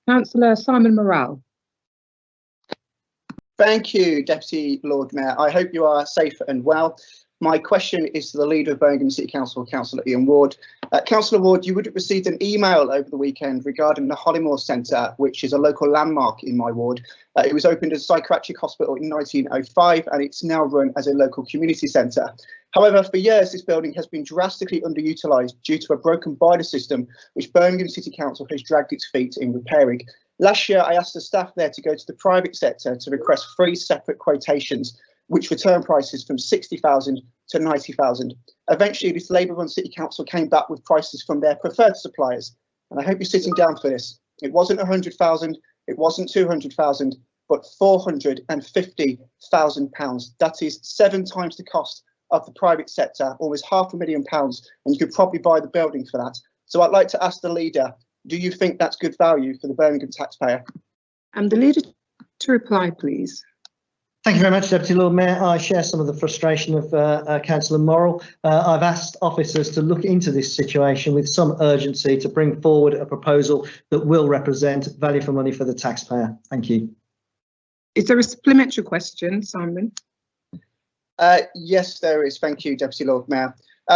Councillor Simon Morrall. Thank you, Deputy Lord Mayor. I hope you are safe and well. My question is to the leader of Birmingham City Council, Councillor Ian Ward. Councillor Ward, you would have received an email over the weekend regarding the Hollymoor Centre, which is a local landmark in my ward. It was opened as a psychiatric hospital in 1905 and it's now run as a local community centre. However, for years, this building has been drastically underutilised due to a broken boiler system, which Birmingham City Council has dragged its feet in repairing. Last year, I asked the staff there to go to the private sector to request 3 separate quotations, which return prices from 60,000 to 90,000. Eventually, this Labour-run City Council came back with prices from their preferred suppliers. And I hope you're sitting down for this. It wasn't 100,000, it wasn't 200,000, but £450,000. That is 7 times the cost of the private sector, almost £500,000, and you could probably buy the building for that. So I'd like to ask the leader, do you think that's good value for the Birmingham taxpayer? The leader to reply, please. Thank you very much, Deputy Lord Mayor. I share some of the frustration of Councillor Morrall. I've asked officers to look into this situation with some urgency to bring forward a proposal that will represent value for money for the taxpayer. Thank you. Is there a supplementary question, Simon? Yes, there is. Thank you, Deputy Lord Mayor.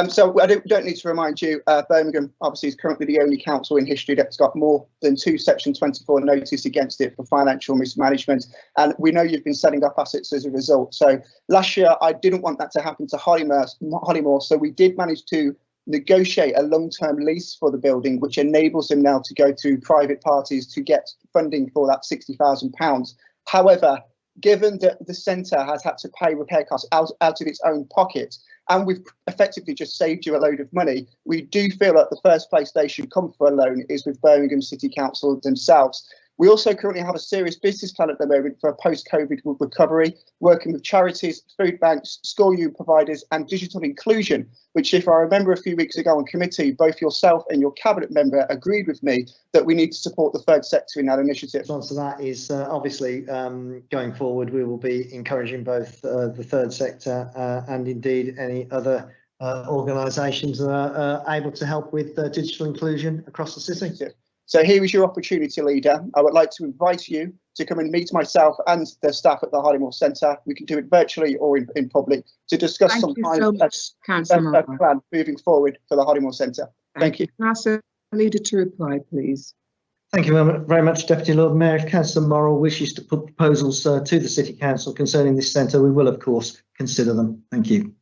So I don't need to remind you, Birmingham obviously is currently the only council in history that's got more than 2 Section 24 notice against it for financial mismanagement. And we know you've been selling off assets as a result. So last year, I didn't want that to happen to Hollymoor. So we did manage to negotiate a long-term lease for the building, which enables them now to go to private parties to get funding for that £60,000. However, given that the centre has had to pay repair costs out of its own pocket, and we've effectively just saved you a load of money, we do feel that the first place they should come for a loan is with Birmingham City Council themselves. We also currently have a serious business plan at the moment for a post-COVID recovery, working with charities, food banks, school youth providers and digital inclusion, which, if I remember a few weeks ago on committee, both yourself and your cabinet member agreed with me that we need to support the third sector in that initiative. The response to that is obviously going forward, we will be encouraging both the third sector and indeed any other organisations that are able to help with digital inclusion across the city. Yeah. So here is your opportunity, leader. I would like to invite you to come and meet myself and the staff at the Hollymoor Centre. We can do it virtually or in public to discuss some kind of plan moving forward for the Hollymoor Centre. Thank you. Can I ask the leader to reply, please? Thank you very much, Deputy Lord Mayor. If Councillor Morrall wishes to put proposals to the City Council concerning this centre, we will, of course, consider them. Thank you.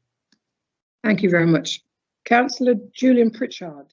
Thank you very much. Councillor Julian Pritchard.